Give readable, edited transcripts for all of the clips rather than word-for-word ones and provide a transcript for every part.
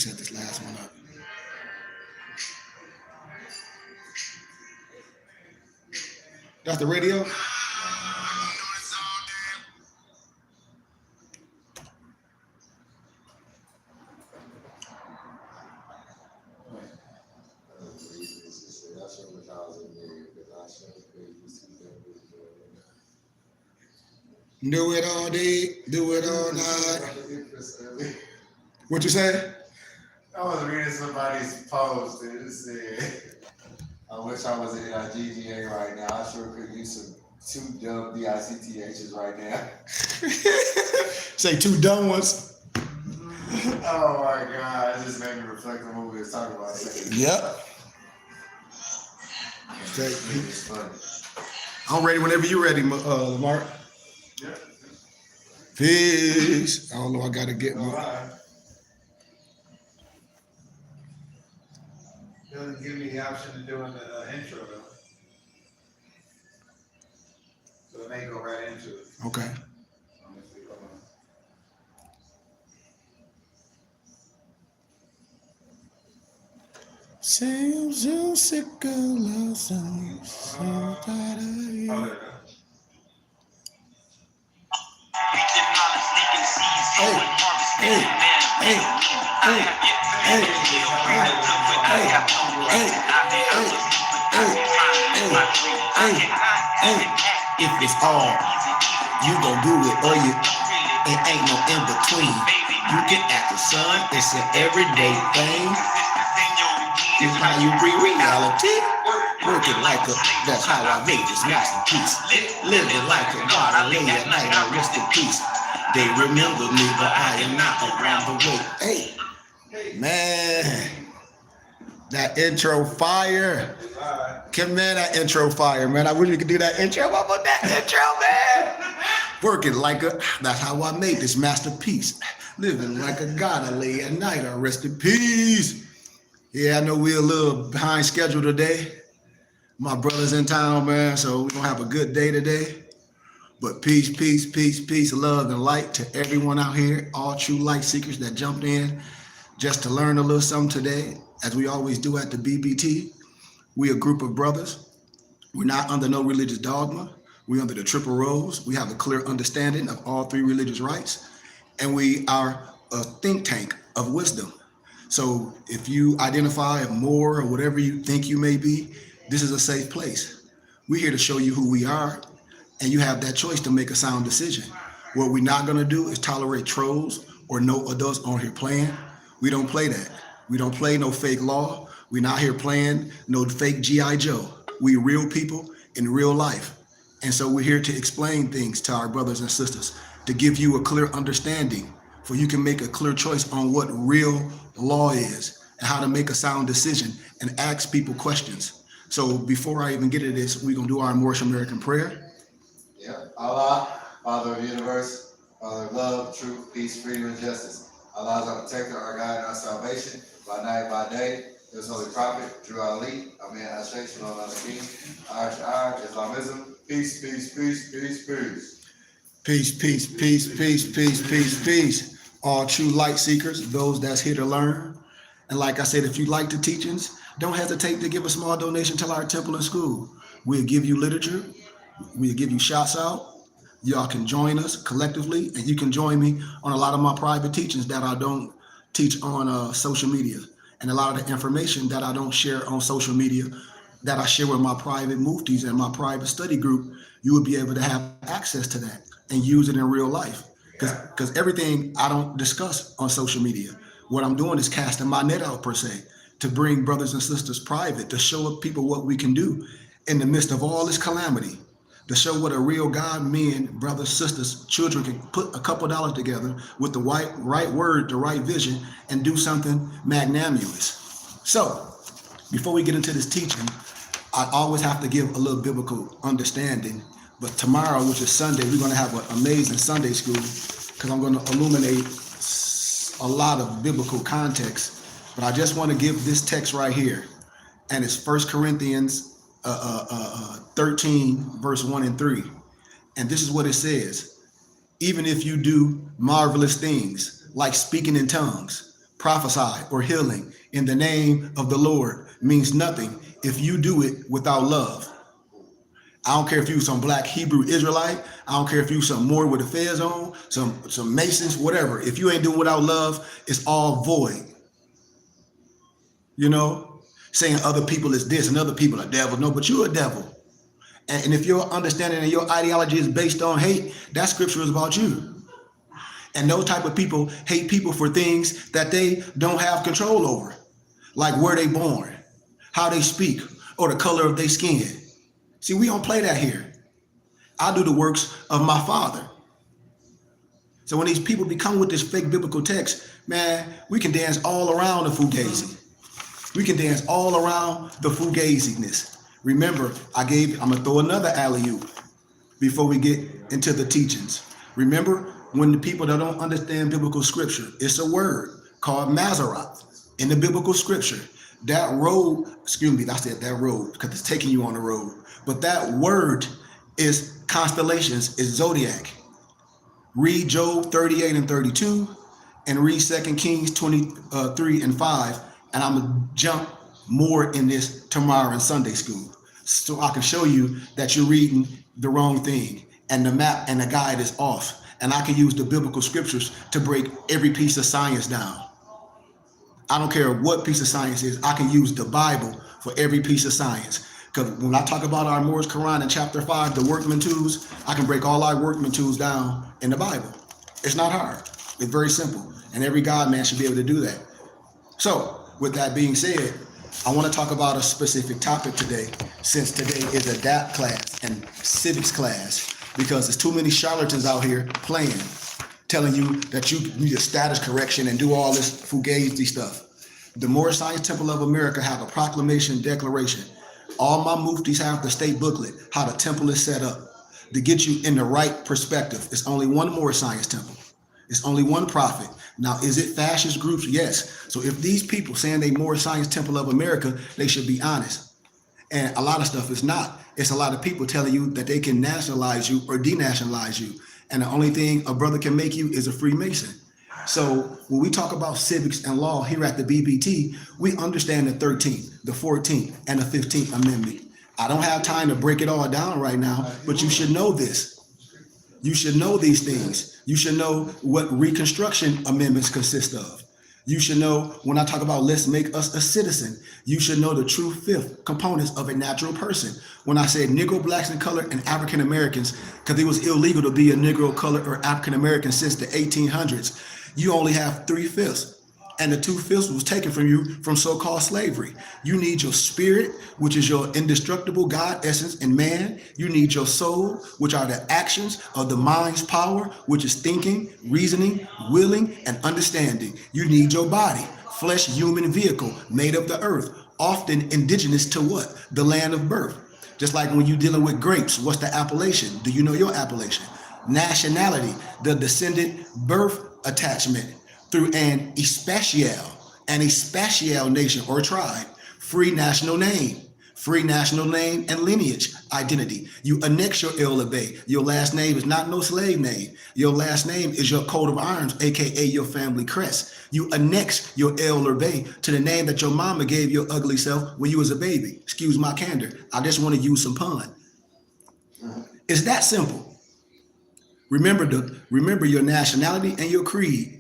set this last one up. That's the radio? Do it all day, do it all night. What you say? I was reading somebody's post and it said, I wish I was in GGA right now. I sure could use some two dumb DICTHs right now. Say two dumb ones. Oh my God, it just made me reflect on what we was talking about. Yep. It's funny. I'm ready whenever you're ready, Mark. Yeah. Peace. I don't know, I gotta get my... Doesn't give me the option of doing the intro though. So it may go right into it. Okay. Seems so sick of love songs. So tired of you. If it's all, you gon' do it or you, it ain't no in between. You can act the sun, it's an everyday thing. It's how you bring reality. Working like a, that's how I made this masterpiece. Living like a god, I lay at night, I rest in peace. They remember me, but I am not around the way. Hey, man, that intro fire. Kim, man, that intro fire, man. I wish we could do that intro. What about that intro, man? Working like a, that's how I made this masterpiece. Living like a god, I lay at night, I rest in peace. Yeah, I know we're a little behind schedule today. My brother's in town, man, so we're gonna have a good day today. But peace, peace, peace, peace, love, and light to everyone out here, all true light seekers that jumped in just to learn a little something today, as we always do at the BBT. We a group of brothers. We're not under no religious dogma. We're under the triple rose. We have a clear understanding of all three religious rights, and we are a think tank of wisdom. So if you identify more or whatever you think you may be, this is a safe place. We're here to show you who we are, and you have that choice to make a sound decision. What we're not gonna do is tolerate trolls or no adults on here playing. We don't play that. We don't play no fake law. We're not here playing no fake G.I. Joe. We real people in real life. And so we're here to explain things to our brothers and sisters, to give you a clear understanding, for you can make a clear choice on what real law is and how to make a sound decision and ask people questions. So before I even get into this, we're gonna do our Moorish American prayer. Yeah. Allah, Father of the universe, Father of love, truth, peace, freedom, and justice. Allah is our protector, our guide, and our salvation, by night, by day. His holy prophet, Drew Ali, Amin Ashay, Shalom Aleichem, Ash'ar, Islamism, peace, peace, peace, peace, peace. Peace, peace, peace, peace, peace, peace, peace. All true light seekers, those that's here to learn. And like I said, if you like the teachings, don't hesitate to give a small donation to our temple and school. We'll give you literature. We'll give you shouts out. Y'all can join us collectively, and you can join me on a lot of my private teachings that I don't teach on social media, and a lot of the information that I don't share on social media that I share with my private muftis and my private study group. You will be able to have access to that and use it in real life, because everything I don't discuss on social media. What I'm doing is casting my net out, per se, to bring brothers and sisters private, to show people what we can do in the midst of all this calamity, to show what a real God, men, brothers, sisters, children can put a couple dollars together with the right word, the right vision, and do something magnanimous. So before we get into this teaching, I always have to give a little biblical understanding. But tomorrow, which is Sunday, we're going to have an amazing Sunday school, because I'm going to illuminate a lot of biblical context. But I just want to give this text right here, and it's 1 Corinthians 13, verse 1 and 3. And this is what it says: even if you do marvelous things like speaking in tongues, prophesy, or healing in the name of the Lord means nothing if you do it without love. I don't care if you some black Hebrew Israelite. I don't care if you some more with the fez on, some Masons, whatever. If you ain't doing without love, it's all void. You know, saying other people is this and other people are devil. No, but you're a devil. And if your understanding and your ideology is based on hate, that scripture is about you. And those type of people hate people for things that they don't have control over, like where they born, how they speak, or the color of their skin. See, we don't play that here. I do the works of my Father. So when these people become with this fake biblical text, man, we can dance all around the fugazi. We can dance all around the fugaziness. Remember, I'm gonna throw another alley-oop before we get into the teachings. Remember, when the people that don't understand biblical scripture, it's a word called Maseroth in the biblical scripture. That road, excuse me, I said that road because it's taking you on the road. But that word is constellations, is zodiac. Read Job 38 and 32 and read 2 Kings 23 and 5. And I'm gonna jump more in this tomorrow in Sunday school, so I can show you that you're reading the wrong thing and the map and the guide is off. And I can use the biblical scriptures to break every piece of science down. I don't care what piece of science is. I can use the Bible for every piece of science. Because when I talk about our Morris Quran in chapter 5, the workman tools, I can break all our workman tools down in the Bible. It's not hard. It's very simple. And every God man should be able to do that. So with that being said, I want to talk about a specific topic today, since today is a DAP class and civics class, because there's too many charlatans out here playing, telling you that you need a status correction and do all this fugazi stuff. The Moorish Science Temple of America have a proclamation declaration. All my muftis have the state booklet, how the temple is set up, to get you in the right perspective. It's only one Moorish Science Temple. It's only one prophet. Now, is it fascist groups? Yes. So if these people saying they Moorish Science Temple of America, they should be honest. And a lot of stuff is not. It's a lot of people telling you that they can nationalize you or denationalize you. And the only thing a brother can make you is a Freemason. So when we talk about civics and law here at the BBT, we understand the 13th, the 14th, and the 15th Amendment. I don't have time to break it all down right now, but you should know this. You should know these things. You should know what Reconstruction amendments consist of. You should know, when I talk about let's make us a citizen, you should know the true fifth components of a natural person. When I said Negro, blacks, and color, and African Americans, because it was illegal to be a Negro, color, or African American since the 1800s, you only have 3/5. And the 2/5 was taken from you from so-called slavery. You need your spirit, which is your indestructible God essence in man. You need your soul, which are the actions of the mind's power, which is thinking, reasoning, willing, and understanding. You need your body, flesh, human vehicle made of the earth, often indigenous to what? The land of birth. Just like when you're dealing with grapes, what's the appellation? Do you know your appellation? Nationality, the descendant birth attachment through an especial nation or tribe, free national name and lineage identity. You annex your El Abe. Your last name is not no slave name. Your last name is your coat of arms, aka your family crest. You annex your El Abe to the name that your mama gave your ugly self when you was a baby. Excuse my candor. I just want to use some pun. It's that simple. Remember your nationality and your creed.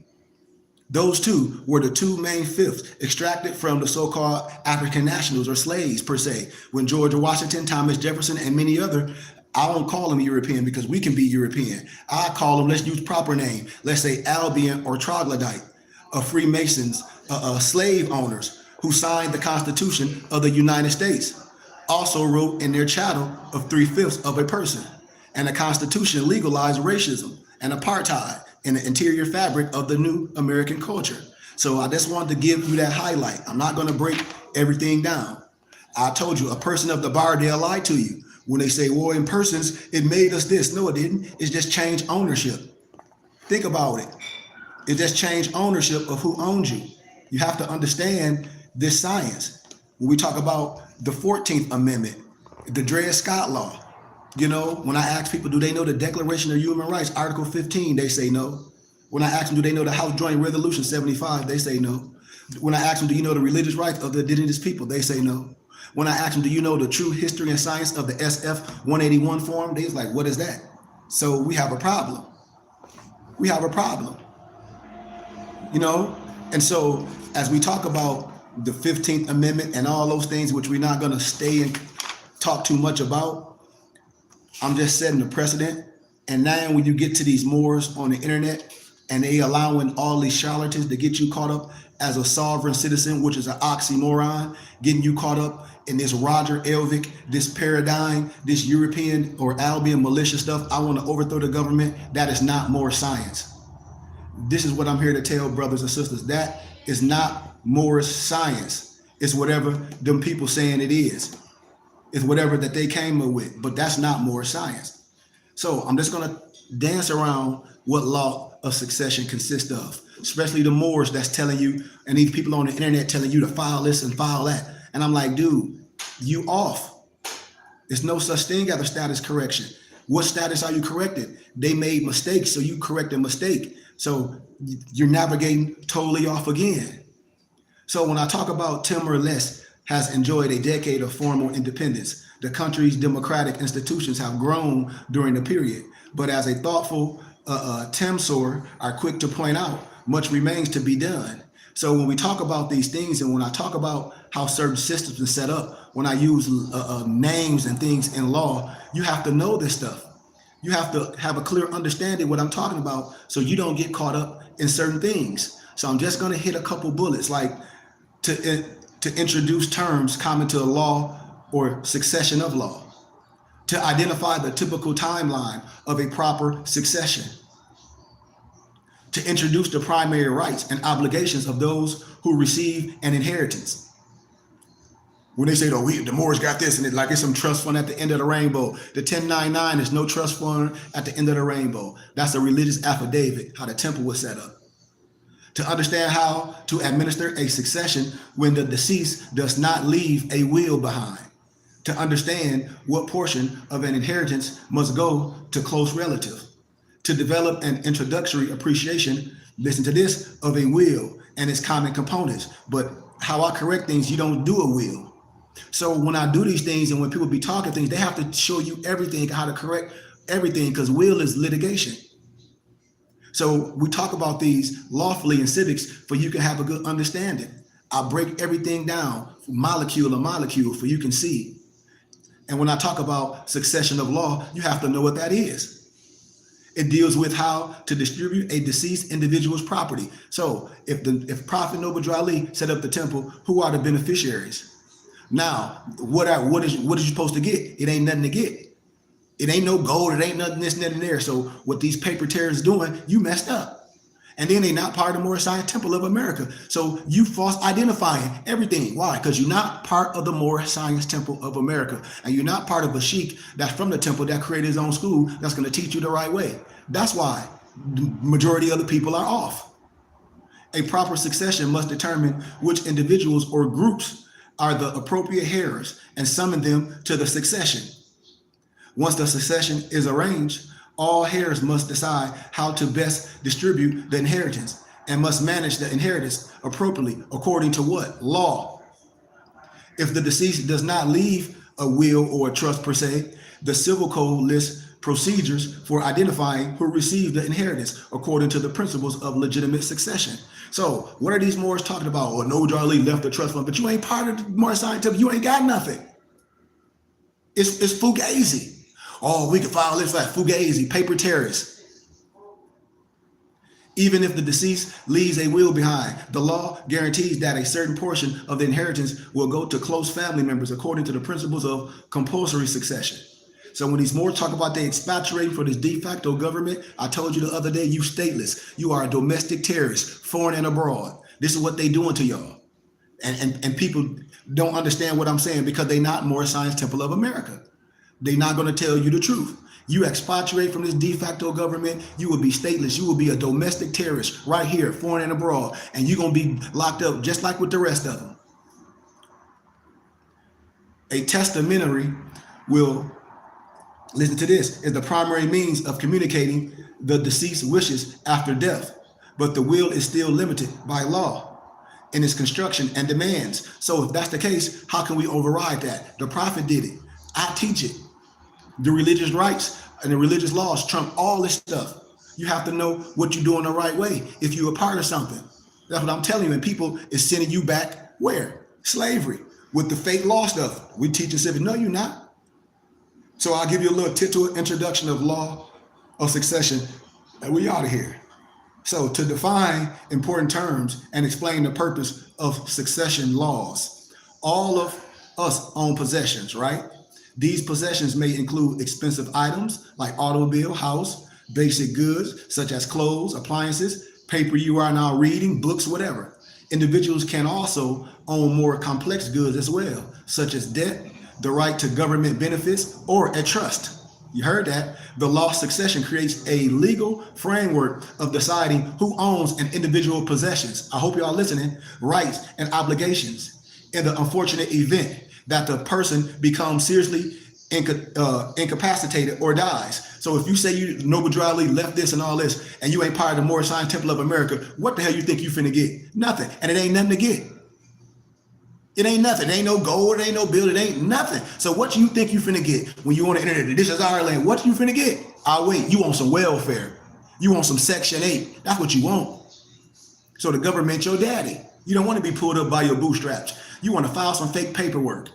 Those two were the two main fifths extracted from the so-called African nationals or slaves per se. When George Washington, Thomas Jefferson, and many other, I don't call them European because we can be European. I call them, let's use proper name. Let's say Albion or Troglodyte, Freemasons, slave owners who signed the Constitution of the United States. Also wrote in their chattel of 3/5 of a person. And the Constitution legalized racism and apartheid in the interior fabric of the new American culture. So I just wanted to give you that highlight. I'm not going to break everything down. I told you, a person of the bar, they'll lie to you when they say, well, in persons, it made us this. No, it didn't. It's just changed ownership. Think about it. It just changed ownership of who owns you. You have to understand this science. When we talk about the 14th Amendment, the Dred Scott Law, you know, when I ask people, do they know the Declaration of Human Rights, Article 15, they say no. When I ask them, do they know the House Joint Resolution 75, they say no. When I ask them, do you know the religious rights of the indigenous people? They say no. When I ask them, do you know the true history and science of the SF 181 form? They was like, what is that? So we have a problem. We have a problem. You know? And so as we talk about the 15th Amendment and all those things, which we're not going to stay and talk too much about, I'm just setting a precedent. And now when you get to these Moors on the internet and they allowing all these charlatans to get you caught up as a sovereign citizen, which is an oxymoron, getting you caught up in this Roger Elvick, this paradigm, this European or Albion militia stuff. I want to overthrow the government. That is not more science. This is what I'm here to tell brothers and sisters. That is not more science. It's whatever them people saying it is. It's whatever that they came up with, but that's not more science. So I'm just going to dance around what law of succession consists of, especially the Moors that's telling you, and these people on the internet telling you to file this and file that. And I'm like, dude, you off. There's no such thing as a status correction. What status are you corrected? They made mistakes, so you correct a mistake. So you're navigating totally off again. So when I talk about Timor-Leste has enjoyed a decade of formal independence, the country's democratic institutions have grown during the period. But as a thoughtful Timsor are quick to point out, much remains to be done. So when we talk about these things, and when I talk about how certain systems are set up, when I use names and things in law, you have to know this stuff. You have to have a clear understanding what I'm talking about so you don't get caught up in certain things. So I'm just going to hit a couple bullets, like to introduce terms common to a law or succession of law, to identify the typical timeline of a proper succession, to introduce the primary rights and obligations of those who receive an inheritance. When they say, oh, the Moors got this, and it's some trust fund at the end of the rainbow. The 1099 is no trust fund at the end of the rainbow. That's a religious affidavit, how the temple was set up. To understand how to administer a succession when the deceased does not leave a will behind. To understand what portion of an inheritance must go to close relative. To develop an introductory appreciation, listen to this, of a will and its common components. But how I correct things, you don't do a will. So when I do these things and when people be talking things, they have to show you everything, how to correct everything, because will is litigation. So we talk about these lawfully in civics for you can have a good understanding. I break everything down molecule to molecule for you can see. And when I talk about succession of law, you have to know what that is. It deals with how to distribute a deceased individual's property. So if Prophet Noble Drew Ali set up the temple, who are the beneficiaries? Now, what is you supposed to get? It ain't nothing to get. It ain't no gold. It ain't nothing this, nothing there. So what these paper terrorists doing, you messed up. And then they not part of the Moorish Science Temple of America. So you false identifying everything. Why? Because you're not part of the Moorish Science Temple of America. And you're not part of a sheik that's from the temple that created his own school that's going to teach you the right way. That's why the majority of the people are off. A proper succession must determine which individuals or groups are the appropriate heirs and summon them to the succession. Once the succession is arranged, all heirs must decide how to best distribute the inheritance and must manage the inheritance appropriately according to what? Law. If the deceased does not leave a will or a trust per se, the civil code lists procedures for identifying who received the inheritance according to the principles of legitimate succession. So what are these Moors talking about? Oh, Noble Drew Ali left the trust fund, but you ain't part of the Moorish Science Temple. You ain't got nothing. It's fugazi. Oh, we can file this like fugazi, paper terrorists. Even if the deceased leaves a will behind, the law guarantees that a certain portion of the inheritance will go to close family members according to the principles of compulsory succession. So when these Moors talk about they expatriating for this de facto government, I told you the other day, you stateless. You are a domestic terrorist, foreign and abroad. This is what they doing to y'all. And people don't understand what I'm saying because they not Moorish Science Temple of America. They're not going to tell you the truth. You expatriate from this de facto government, you will be stateless. You will be a domestic terrorist right here, foreign and abroad, and you're going to be locked up just like with the rest of them. A testamentary will, listen to this, is the primary means of communicating the deceased's wishes after death, but the will is still limited by law. in its construction and demands. So if that's the case, how can we override that? The prophet did it. I teach it. The religious rights and the religious laws trump all this stuff. You have to know what you're doing the right way if you're a part of something. That's what I'm telling you. And people is sending you back where? Slavery with the fake law stuff. We teach in civics. No, you're not. So I'll give you a little titular introduction of law of succession, and we out of here. So to define important terms and explain the purpose of succession laws, all of us own possessions, right? These possessions may include expensive items like automobile, house, basic goods such as clothes, appliances, paper you are now reading, books, whatever. Individuals can also own more complex goods as well, such as debt, the right to government benefits, or a trust. You heard that. The law of succession creates a legal framework of deciding who owns an individual possessions. I hope y'all listening. Rights and obligations. In the unfortunate event that the person becomes seriously incapacitated or dies. So if you say you Noble Drew Ali left this and all this, and you ain't part of the Moorish Zion Temple of America, what the hell you think you finna get? Nothing. And it ain't nothing to get. It ain't nothing. It ain't no gold. It ain't no bill. It ain't nothing. So what you think you finna get when you on the internet? This is our land. What you finna get? I'll wait. You want some welfare. You want some Section 8. That's what you want. So the government your daddy. You don't want to be pulled up by your bootstraps. You want to file some fake paperwork.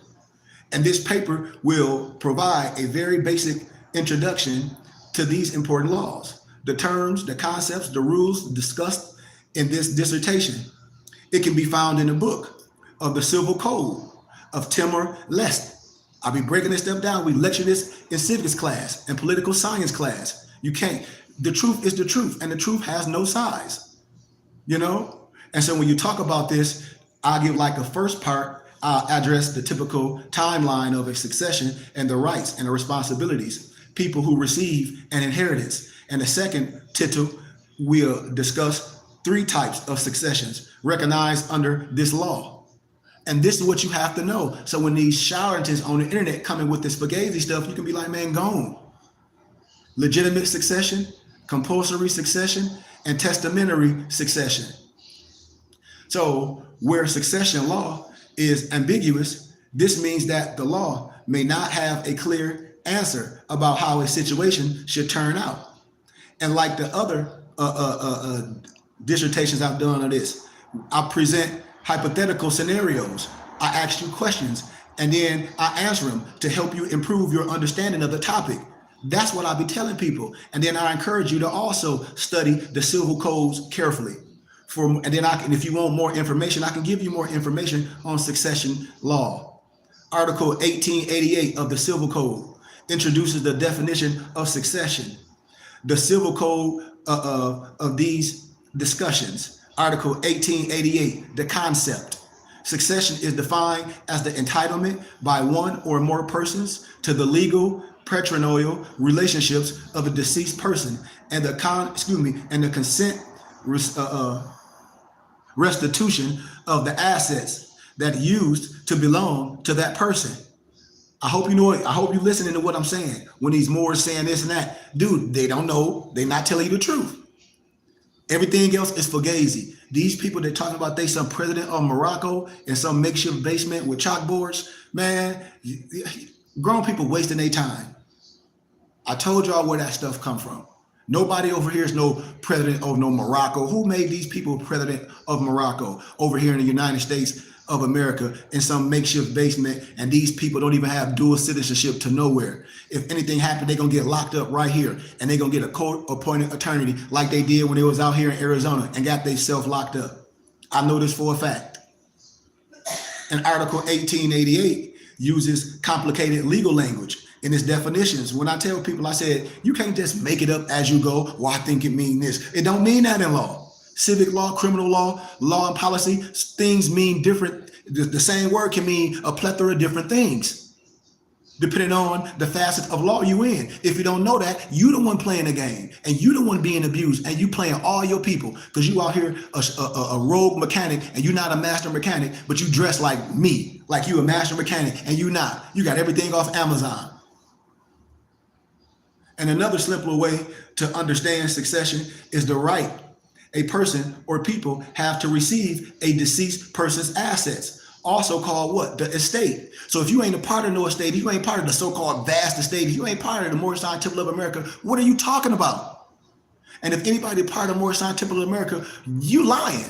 And this paper will provide a very basic introduction to these important laws, the terms, the concepts, the rules discussed in this dissertation. It can be found in the book of the Civil Code of Timur Leste. I'll be breaking this stuff down. We lecture this in civics class and political science class. You can't, the truth is the truth, and the truth has no size, you know? And so when you talk about this, I'll give like a first part, I'll address the typical timeline of a succession and the rights and the responsibilities, people who receive an inheritance. And the second title, we'll discuss 3 types of successions recognized under this law. And this is what you have to know. So when these charlatans on the internet coming with this fugazi stuff, you can be like, man, gone. Legitimate succession, compulsory succession, and testamentary succession. So where succession law is ambiguous, this means that the law may not have a clear answer about how a situation should turn out. And like the other dissertations I've done on this, I present hypothetical scenarios. I ask you questions, and then I answer them to help you improve your understanding of the topic. That's what I'll be telling people. And then I encourage you to also study the civil codes carefully. And then if you want more information, I can give you more information on succession law. Article 1888 of the Civil Code introduces the definition of succession. The Civil Code of these discussions, Article 1888, the concept. Succession is defined as the entitlement by one or more persons to the legal patrimonial relationships of a deceased person and the consent restitution of the assets that used to belong to that person. I hope you know it. I hope you're listening to what I'm saying. When these Moors saying this and that, dude, they don't know. They're not telling you the truth. Everything else is fugazi. These people that talking about they some president of Morocco in some makeshift basement with chalkboards, man, grown people wasting their time. I told y'all where that stuff come from. Nobody over here is no president of no Morocco. Who made these people president of Morocco over here in the United States of America in some makeshift basement? And these people don't even have dual citizenship to nowhere. If anything happened, they're going to get locked up right here. And they're going to get a court-appointed attorney like they did when they was out here in Arizona and got themselves locked up. I know this for a fact. And Article 1888 uses complicated legal language in its definitions. When I tell people, I said, you can't just make it up as you go. Well, I think it means this. It don't mean that in law. Civic law, criminal law, law and policy, things mean different. The same word can mean a plethora of different things, depending on the facet of law you in. If you don't know that, you the one playing the game, and you the one being abused, and you playing all your people, because you out here a rogue mechanic, and you're not a master mechanic, but you dress like me, like you a master mechanic, and you not. You got everything off Amazon. And another simpler way to understand succession is the right a person or people have to receive a deceased person's assets, also called what? The estate. So if you ain't a part of no estate, if you ain't part of the so-called vast estate, if you ain't part of the Moorish Zion Temple of America, what are you talking about? And if anybody part of Moorish Zion Temple of America, you lying.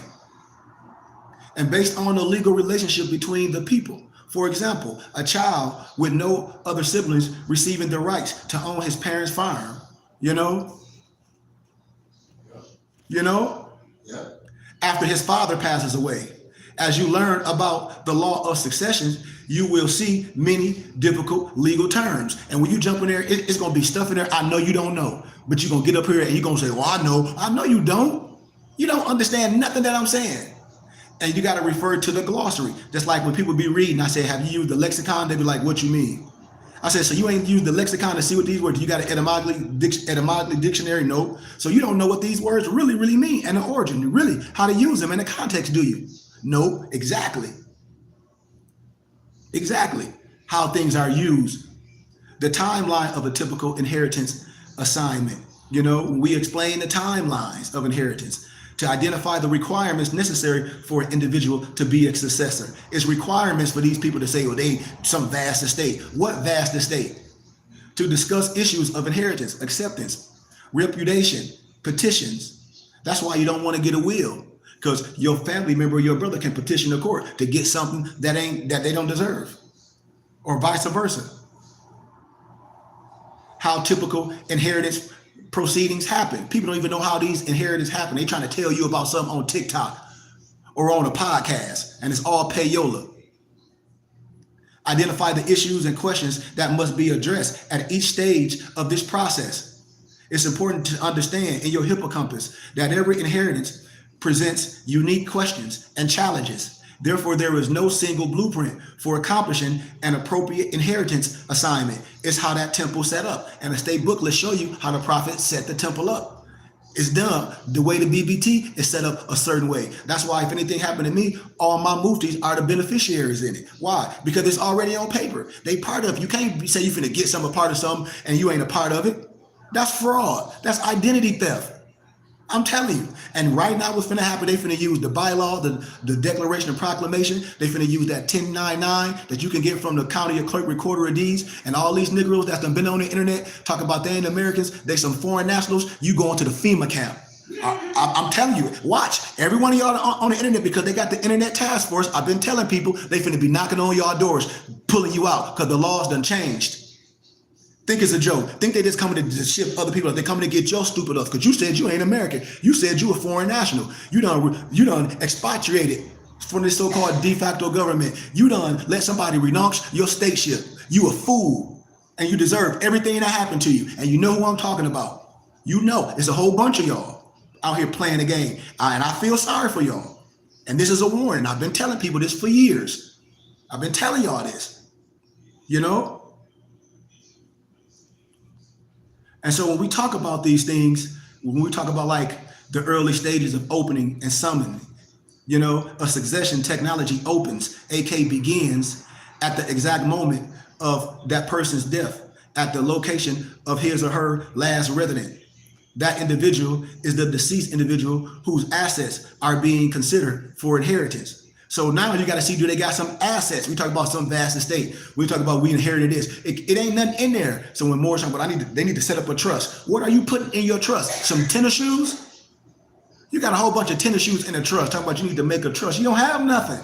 And based on the legal relationship between the people. For example, a child with no other siblings receiving the rights to own his parents' farm, you know, Yeah. after his father passes away. As you learn about the law of succession, you will see many difficult legal terms. And when you jump in there, it's going to be stuff in there I know you don't know. But you're going to get up here and you're going to say, well, I know. I know you don't. You don't understand nothing that I'm saying. And you got to refer to the glossary. Just like when people be reading, I say, have you used the lexicon? They be like, what you mean? I said, so you ain't used the lexicon to see what these words, you got an etymologically dictionary? No. So you don't know what these words really, really mean and the origin, really how to use them in the context, do you? No, exactly. Exactly how things are used. The timeline of a typical inheritance assignment. You know, we explain the timelines of inheritance to identify the requirements necessary for an individual to be a successor. It's requirements for these people to say, well, they some vast estate. What vast estate? To discuss issues of inheritance, acceptance, repudiation, petitions. That's why you don't want to get a will, because your family member or your brother can petition the court to get something that they don't deserve, or vice versa. How typical inheritance proceedings happen. People don't even know how these inheritance happen. They trying to tell you about something on TikTok or on a podcast, and it's all payola. Identify the issues and questions that must be addressed at each stage of this process. It's important to understand in your hippocampus that every inheritance presents unique questions and challenges. Therefore, there is no single blueprint for accomplishing an appropriate inheritance assignment. It's how that temple set up. And the state booklet show you how the prophet set the temple up. It's done the way the BBT is set up a certain way. That's why if anything happened to me, all my muftis are the beneficiaries in it. Why? Because it's already on paper. They part of it. You can't say you finna get some a part of something and you ain't a part of it. That's fraud. That's identity theft. I'm telling you. And right now what's finna happen, they finna use the bylaw, the Declaration of Proclamation. They finna use that 1099 that you can get from the county clerk recorder of deeds. And all these Negroes that's done been on the internet talk about they ain't Americans, they some foreign nationals. You going to the FEMA camp. I'm telling you, watch every one of y'all on the internet, because they got the internet task force. I've been telling people they finna be knocking on y'all doors, pulling you out, because the laws done changed. Think it's a joke. Think they just coming to ship other people. They coming to get your stupid up because you said you ain't American. You said you a foreign national. You done expatriated from this so-called de facto government. You done let somebody renounce your stateship. You a fool, and you deserve everything that happened to you. And you know who I'm talking about. You know, it's a whole bunch of y'all out here playing the game, and I feel sorry for y'all. And this is a warning. I've been telling people this for years. I've been telling y'all this. You know. And so when we talk about these things, when we talk about like the early stages of opening and summoning, you know, a succession technology opens, AK begins at the exact moment of that person's death, at the location of his or her last resident. That individual is the deceased individual whose assets are being considered for inheritance. So now you got to see, do they got some assets? We talk about some vast estate. We talk about we inherited this. It ain't nothing in there. So when Moore's talking about, they need to set up a trust. What are you putting in your trust? Some tennis shoes? You got a whole bunch of tennis shoes in a trust. Talking about you need to make a trust. You don't have nothing.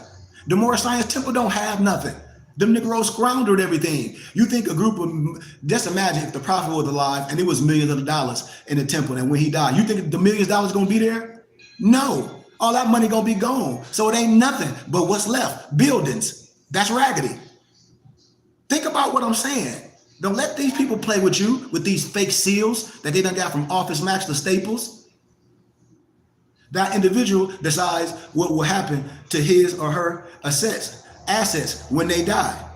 The Moorish Science Temple don't have nothing. Them Negroes squandered everything. You think a group of, just imagine if the prophet was alive and it was millions of dollars in the temple, and when he died, you think the millions of dollars gonna be there? No. All that money gonna be gone. So it ain't nothing but what's left. Buildings. That's raggedy. Think about what I'm saying. Don't let these people play with you with these fake seals that they done got from Office Max to Staples. That individual decides what will happen to his or her assets when they die.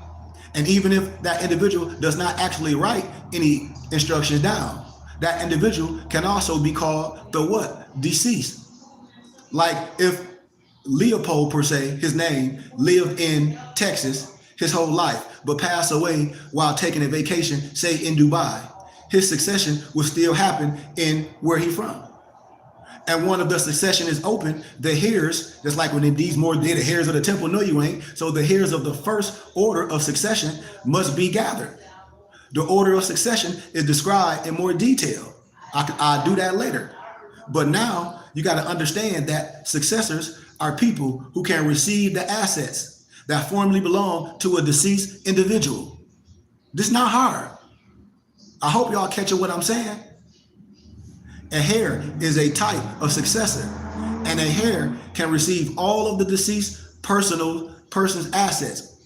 And even if that individual does not actually write any instructions down, that individual can also be called the what? Deceased. Like if Leopold, per se, his name, lived in Texas his whole life, but passed away while taking a vacation, say in Dubai, his succession will still happen in where he's from. and one of the succession is open, the heirs, just like when these more did the heirs of the temple, no, you ain't. So the heirs of the first order of succession must be gathered. The order of succession is described in more detail. I'll do that later. But now you got to understand that successors are people who can receive the assets that formerly belonged to a deceased individual. This is not hard. I hope y'all catching what I'm saying. A heir is a type of successor, and a heir can receive all of the deceased person's assets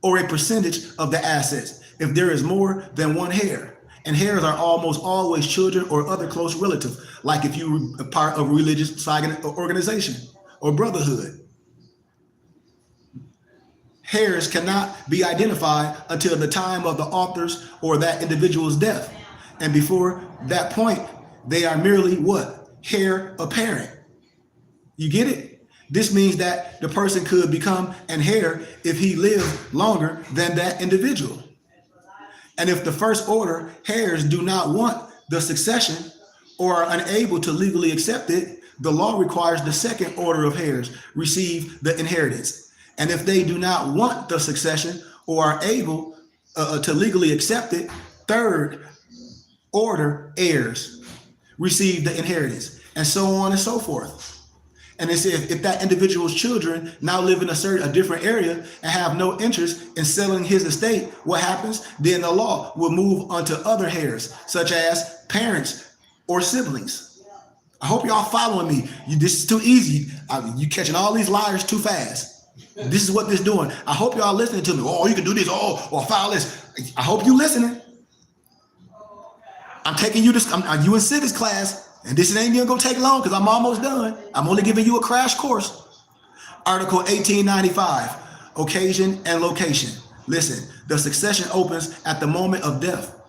or a percentage of the assets if there is more than one heir. And heirs are almost always children or other close relatives, like if you were a part of a religious organization or brotherhood. Heirs cannot be identified until the time of the author's or that individual's death. And before that point, they are merely what? Heir apparent. You get it? This means that the person could become an heir if he lived longer than that individual. And if the first order heirs do not want the succession or are unable to legally accept it, the law requires the second order of heirs receive the inheritance. And if they do not want the succession or are able to legally accept it, third order heirs receive the inheritance, and so on and so forth. And they say if that individual's children now live in a different area and have no interest in selling his estate, what happens? Then the law will move on to other heirs, such as parents or siblings. I hope y'all following me. This is too easy. You catching all these liars too fast. This is what this doing. I hope y'all listening to me. Oh, you can do this. Oh, or file this. I hope you listening. I'm taking you to you in civics class. And this ain't even gonna take long because I'm almost done. I'm only giving you a crash course. Article 1895, occasion and location. Listen, the succession opens at the moment of death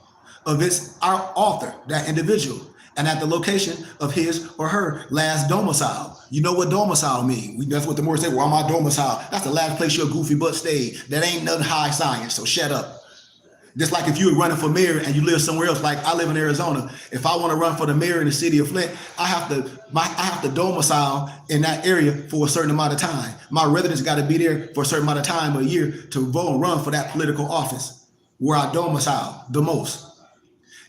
of our author, that individual, and at the location of his or her last domicile. You know what domicile means. That's what the Moors say, well, my domicile. That's the last place your goofy butt stayed. That ain't nothing high science, so shut up. Just like if you were running for mayor and you live somewhere else, like I live in Arizona. If I want to run for the mayor in the city of Flint, I have to domicile in that area for a certain amount of time. My residents got to be there for a certain amount of time a year to vote and run for that political office where I domicile the most.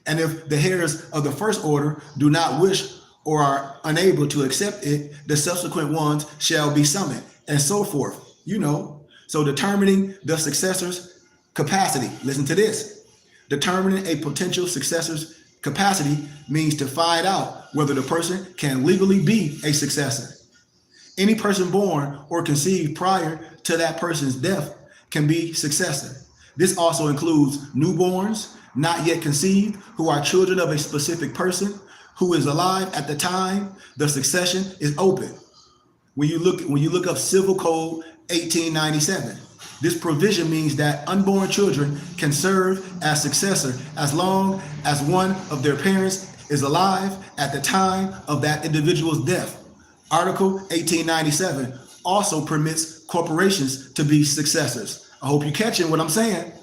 And if the heirs of the first order do not wish or are unable to accept it, the subsequent ones shall be summoned, and so forth. You know, so determining the successor's capacity. Listen to this. Determining a potential successor's capacity means to find out whether the person can legally be a successor. Any person born or conceived prior to that person's death can be successor. This also includes newborns, not yet conceived, who are children of a specific person who is alive at the time the succession is open. When you look up Civil Code 1897, this provision means that unborn children can serve as successor as long as one of their parents is alive at the time of that individual's death. Article 1897 also permits corporations to be successors. I hope you're catching what I'm saying.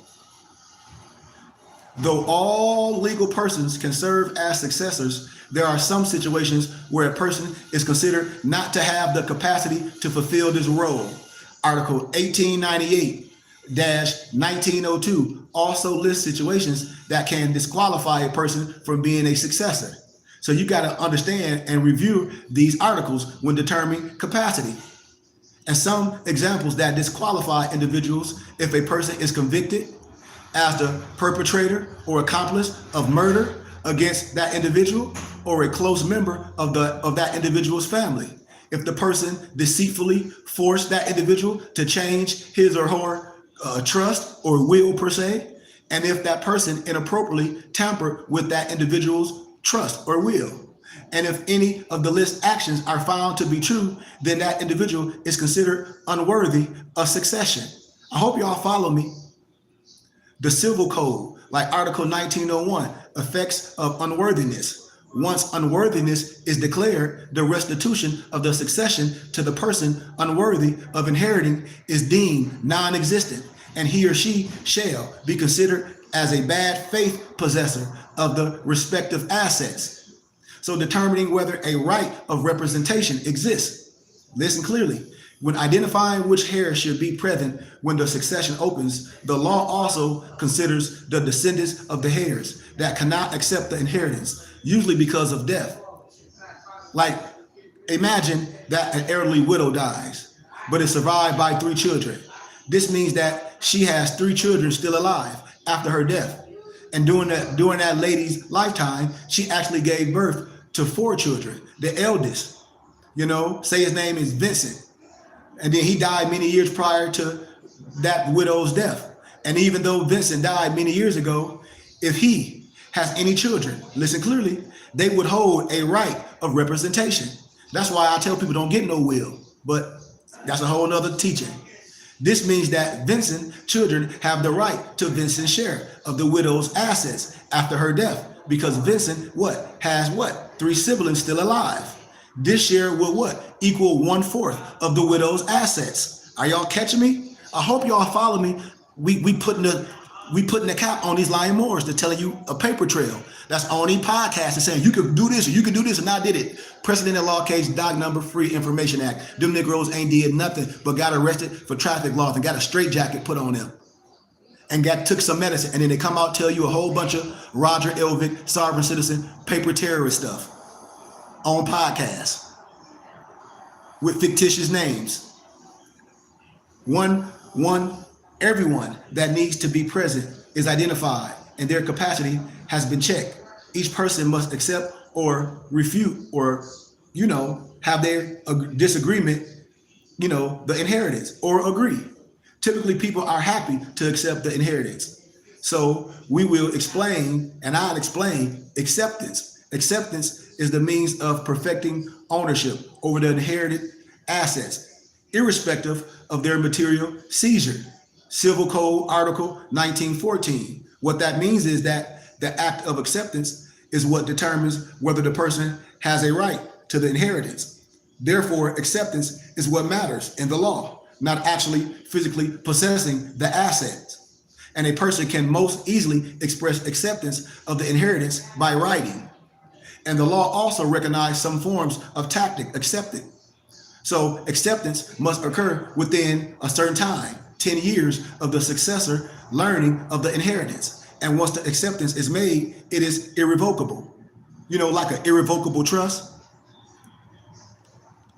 Though all legal persons can serve as successors, there are some situations where a person is considered not to have the capacity to fulfill this role. Article 1898-1902 also lists situations that can disqualify a person from being a successor. So you got to understand and review these articles when determining capacity. And some examples that disqualify individuals: if a person is convicted as the perpetrator or accomplice of murder against that individual or a close member of that individual's family. If the person deceitfully forced that individual to change his or her trust or will per se, and if that person inappropriately tampered with that individual's trust or will. And if any of the list actions are found to be true, then that individual is considered unworthy of succession. I hope y'all follow me. The Civil Code, like Article 1901, effects of unworthiness. Once unworthiness is declared, the restitution of the succession to the person unworthy of inheriting is deemed non-existent, and he or she shall be considered as a bad faith possessor of the respective assets. So determining whether a right of representation exists. Listen clearly. When identifying which heirs should be present when the succession opens, the law also considers the descendants of the heirs that cannot accept the inheritance, usually because of death. Like, imagine that an elderly widow dies, but is survived by 3 children. This means that she has 3 children still alive after her death. And during that lady's lifetime, she actually gave birth to 4 children. The eldest, say his name is Vincent. And then he died many years prior to that widow's death. And even though Vincent died many years ago, if he has any children, listen clearly, they would hold a right of representation. That's why I tell people don't get no will, but that's a whole nother teaching. This means that Vincent's children have the right to Vincent's share of the widow's assets after her death, because Vincent has 3 siblings still alive. This share will equal 1/4 of the widow's assets. Are y'all catching me? I hope y'all follow me. We putting the cap on these lying Moors to telling you a paper trail. That's on these podcasts and saying you could do this or you could do this, and I did it. Precedent and law case, doc number, Free Information Act. Them Negroes ain't did nothing but got arrested for traffic laws and got a straitjacket put on them. And took some medicine, and then they come out tell you a whole bunch of Roger Elvick, sovereign citizen, paper terrorist stuff on podcasts with fictitious names. Everyone that needs to be present is identified, and their capacity has been checked. Each person must accept or refute or, have their disagreement, the inheritance, or agree. Typically, people are happy to accept the inheritance. So we will explain, and I'll explain acceptance. Acceptance is the means of perfecting ownership over the inherited assets, irrespective of their material seizure. Civil Code Article 1914. What that means is that the act of acceptance is what determines whether the person has a right to the inheritance. Therefore, acceptance is what matters in the law, not actually physically possessing the assets. And a person can most easily express acceptance of the inheritance by writing. And the law also recognizes some forms of tactic accepted. So acceptance must occur within a certain time, 10 years of the successor learning of the inheritance. And once the acceptance is made, it is irrevocable. Like an irrevocable trust.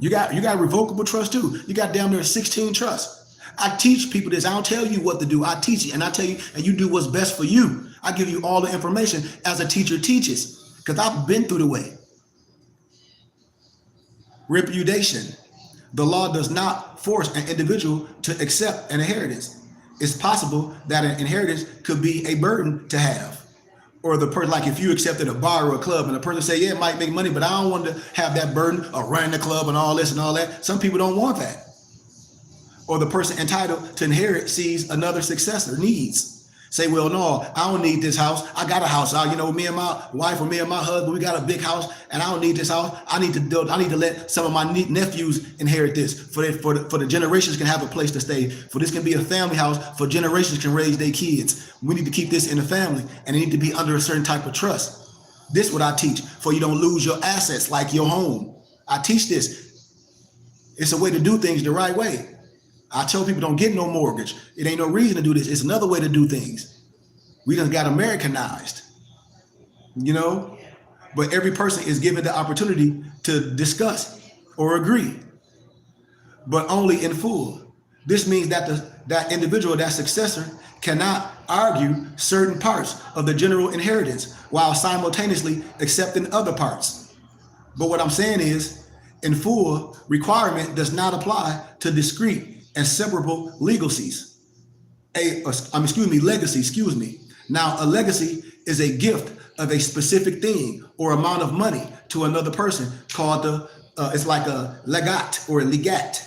You got revocable trust too. You got damn near 16 trusts. I teach people this. I don't tell you what to do. I teach it, and I tell you, and you do what's best for you. I give you all the information as a teacher teaches, because I've been through the way. Repudiation. The law does not force an individual to accept an inheritance. It's possible that an inheritance could be a burden to have. Or the person, like if you accepted a bar or a club and the person say, yeah, it might make money, but I don't want to have that burden of running the club and all this and all that. Some people don't want that. Or the person entitled to inherit sees another successor needs. Say, well, no, I don't need this house. I got a house. Me and my wife or me and my husband, we got a big house, and I don't need this house. I need to let some of my nephews inherit this for the generations can have a place to stay. For this can be a family house for generations can raise their kids. We need to keep this in the family, and it need to be under a certain type of trust. This is what I teach, for you don't lose your assets like your home. I teach this. It's a way to do things the right way. I tell people don't get no mortgage. It ain't no reason to do this. It's another way to do things. We done got Americanized, but every person is given the opportunity to discuss or agree, but only in full. This means that that individual, that successor, cannot argue certain parts of the general inheritance while simultaneously accepting other parts. But what I'm saying is, in full requirement does not apply to discrete and separable legacies. Legacy. Now, a legacy is a gift of a specific thing or amount of money to another person called it's like a legat or a legat.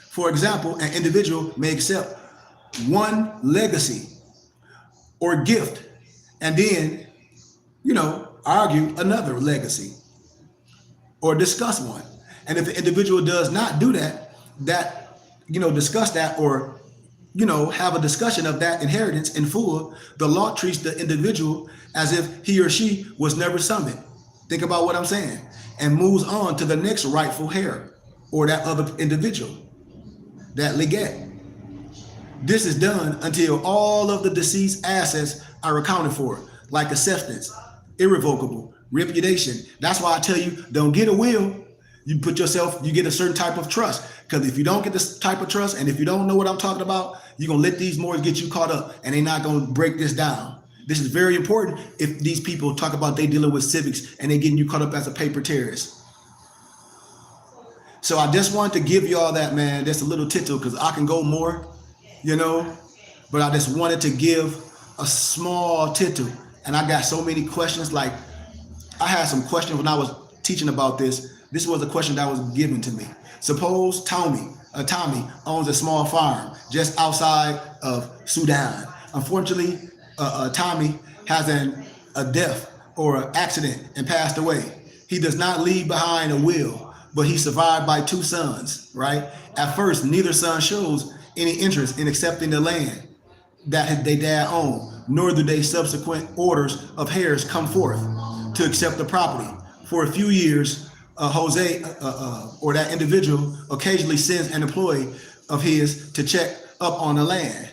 For example, an individual may accept one legacy or gift and then, argue another legacy or discuss one. And if the individual does not do that, discuss that or, have a discussion of that inheritance in full, the law treats the individual as if he or she was never summoned. Think about what I'm saying. And moves on to the next rightful heir or that other individual, that legat. This is done until all of the deceased assets are accounted for, like acceptance, irrevocable, repudiation. That's why I tell you, don't get a will. You get a certain type of trust. Because if you don't get this type of trust, and if you don't know what I'm talking about, you're going to let these Moors get you caught up, and they're not going to break this down. This is very important if these people talk about they dealing with civics and they getting you caught up as a paper terrorist. So I just wanted to give you all that, man. That's a little tittle, because I can go more, but I just wanted to give a small tittle. And I got so many questions. Like, I had some questions when I was teaching about this. This was a question that was given to me. Suppose Tommy owns a small farm just outside of Sudan. Unfortunately, Tommy has a death or an accident and passed away. He does not leave behind a will, but he's survived by 2 sons, right? At first, neither son shows any interest in accepting the land that their dad owned, nor do they subsequent orders of heirs come forth to accept the property. For a few years, Jose or that individual occasionally sends an employee of his to check up on the land.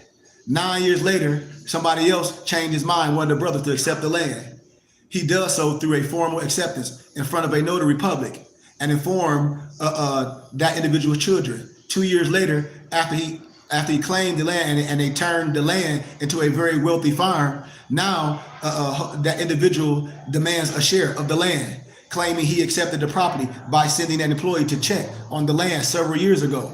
9 years later, somebody else changed his mind, one of the brothers, to accept the land. He does so through a formal acceptance in front of a notary public and inform that individual's children. 2 years later, after he claimed the land and they turned the land into a very wealthy farm, now that individual demands a share of the land, claiming he accepted the property by sending an employee to check on the land several years ago.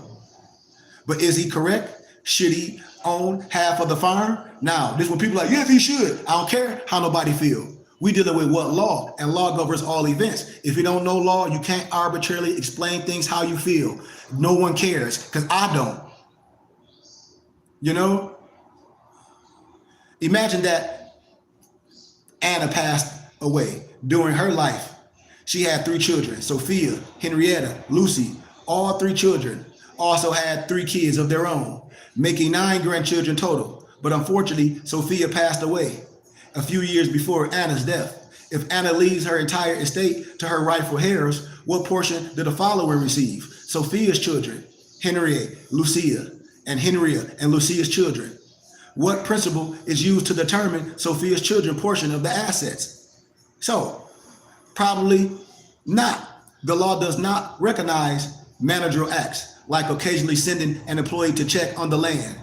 But is he correct? Should he own half of the farm? Now, this is when people are like, yes, he should. I don't care how nobody feel. We dealing with what law, and law governs all events. If you don't know law, you can't arbitrarily explain things how you feel. No one cares, because I don't. Imagine that Anna passed away during her life. She had 3 children, Sophia, Henrietta, Lucy. All 3 children also had 3 kids of their own, making 9 grandchildren total. But unfortunately, Sophia passed away a few years before Anna's death. If Anna leaves her entire estate to her rightful heirs, what portion did the following receive? Sophia's children, Henrietta, Lucia, and Henrietta and Lucia's children. What principle is used to determine Sophia's children portion of the assets? So, probably not. The law does not recognize managerial acts, like occasionally sending an employee to check on the land,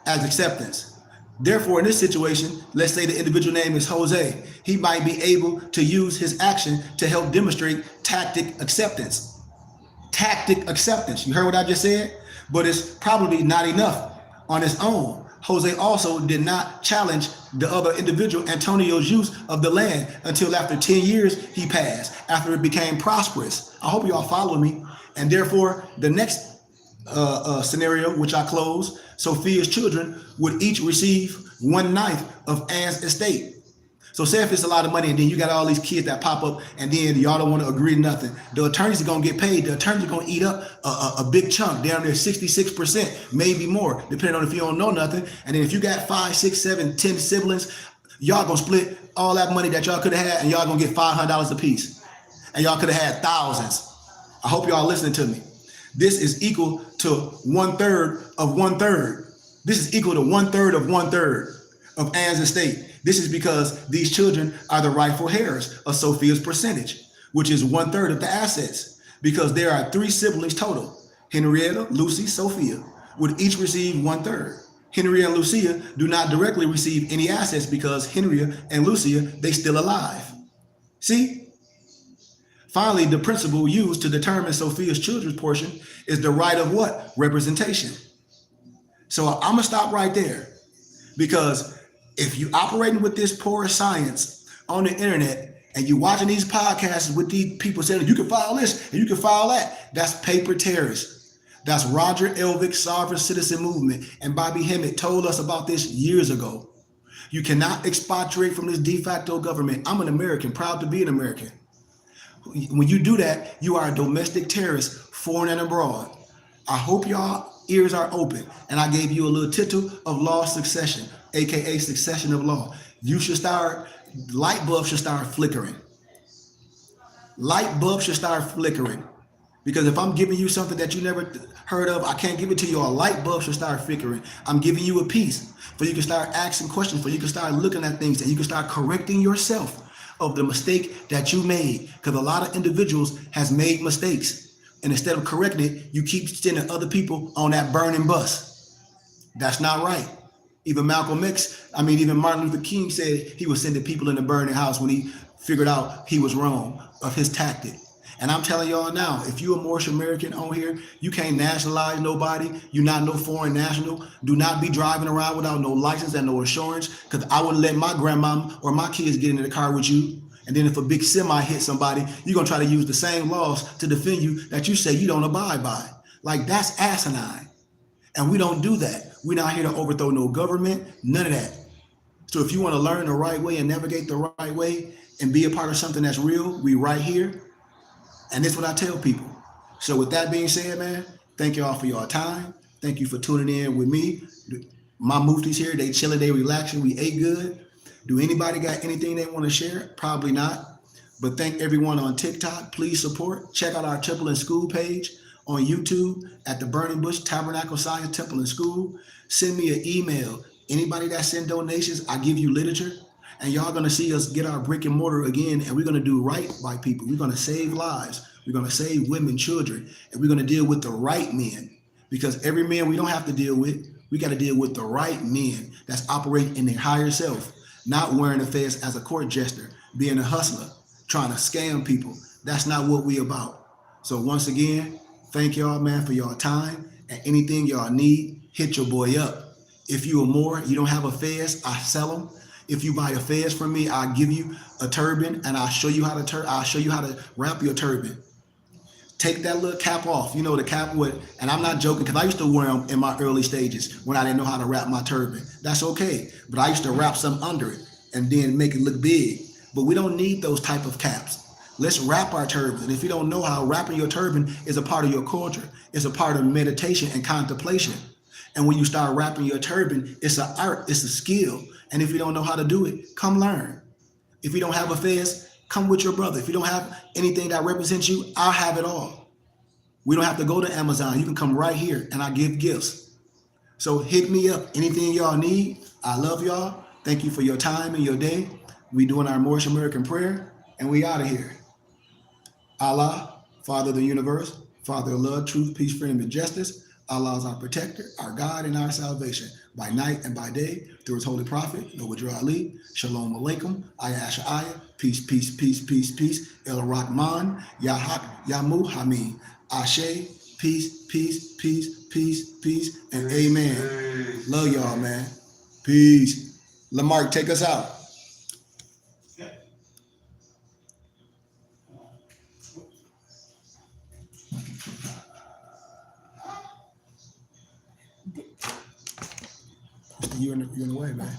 as acceptance. Therefore, in this situation, let's say the individual name is Jose. He might be able to use his action to help demonstrate tactic acceptance. Tactic acceptance. You heard what I just said? But it's probably not enough on its own. Jose also did not challenge the other individual, Antonio's use of the land, until after 10 years he passed, after it became prosperous. I hope you all follow me. And therefore, the next scenario, which I close, Sophia's children would each receive 1/9 of Anne's estate. So say if it's a lot of money and then you got all these kids that pop up and then y'all don't want to agree to nothing, the attorneys are going to get paid. The attorneys are going to eat up a big chunk, down there 66%, maybe more, depending on if you don't know nothing. And then if you got 5, 6, 7, 10 siblings, y'all going to split all that money that y'all could have had and y'all going to get $500 a piece. And y'all could have had thousands. I hope y'all listening to me. This is equal to 1/3 of 1/3. This is equal to 1/3 of 1/3 of Anne's estate. This is because these children are the rightful heirs of Sophia's percentage, which is 1/3 of the assets, because there are 3 siblings total. Henrietta, Lucy, Sophia would each receive 1/3. Henrietta and Lucia do not directly receive any assets because Henrietta and Lucia, they still alive. See? Finally, the principle used to determine Sophia's children's portion is the right of what? Representation. So I'm gonna stop right there, because if you operating with this poor science on the internet and you watching these podcasts with these people saying you can file this and you can file that, that's paper terrorists. That's Roger Elvick's sovereign citizen movement, and Bobby Hemmett told us about this years ago. You cannot expatriate from this de facto government. I'm an American, proud to be an American. When you do that, you are a domestic terrorist, foreign and abroad. I hope y'all ears are open, and I gave you a little tittle of law succession, aka succession of law. You should start, light bulbs should start flickering. Light bulbs should start flickering. Because if I'm giving you something that you never heard of, I can't give it to you. A light bulb should start flickering. I'm giving you a piece for you can start asking questions, for you can start looking at things, and you can start correcting yourself of the mistake that you made. Because a lot of individuals has made mistakes, and instead of correcting it, you keep sending other people on that burning bus. That's not right. Even Malcolm X, even Martin Luther King said he was sending people in the burning house when he figured out he was wrong of his tactic. And I'm telling y'all now, if you're a Moorish American on here, you can't nationalize nobody. You're not no foreign national. Do not be driving around without no license and no insurance, because I wouldn't let my grandmom or my kids get in the car with you. And then if a big semi hits somebody, you're going to try to use the same laws to defend you that you say you don't abide by. Like, that's asinine. And we don't do that. We're not here to overthrow no government, none of that. So if you want to learn the right way and navigate the right way and be a part of something that's real, we right here. And that's what I tell people. So with that being said, man, thank y'all for your time. Thank you for tuning in with me. My muftis here, they chilling, they relaxing, we ate good. Do anybody got anything they want to share? Probably not. But thank everyone on TikTok. Please support. Check out our Temple and School page on YouTube at the Burning Bush Tabernacle Science Temple and School. Send me an email. Anybody that send donations, I give you literature. And y'all gonna see us get our brick and mortar again, and we're gonna do right by people. We're gonna save lives. We're gonna save women, children, and we're gonna deal with the right men. Because every man we don't have to deal with, we gotta deal with the right men that's operating in their higher self, not wearing a face as a court jester, being a hustler, trying to scam people. That's not what we about. So once again, thank y'all, man, for y'all time, and anything y'all need, hit your boy up. If you are more, you don't have a fez, I sell them. If you buy a fez from me, I'll give you a turban, and I'll show you how to wrap your turban. Take that little cap off. You know, the cap would, and I'm not joking, because I used to wear them in my early stages when I didn't know how to wrap my turban. That's okay. But I used to wrap some under it and then make it look big. But we don't need those type of caps. Let's wrap our turban. And if you don't know how, wrapping your turban is a part of your culture. It's a part of meditation and contemplation. And when you start wrapping your turban, it's an art, it's a skill. And if you don't know how to do it, come learn. If you don't have a fez, come with your brother. If you don't have anything that represents you, I'll have it all. We don't have to go to Amazon. You can come right here, and I give gifts. So hit me up. Anything y'all need, I love y'all. Thank you for your time and your day. We doing our Moorish American prayer, and we out of here. Allah, Father of the universe, Father of love, truth, peace, freedom, and justice. Allah is our protector, our God, and our salvation, by night and by day, through his holy prophet, Noble Ali, Shalom Alaikum, Ayah Sha'ayah, peace, peace, peace, peace, peace, El Rahman, Ya Haq, Ya Muhammad, Ashe, peace, peace, peace, peace, peace, and amen. Love y'all, man. Peace. Lamarck, take us out. You're in the way, man.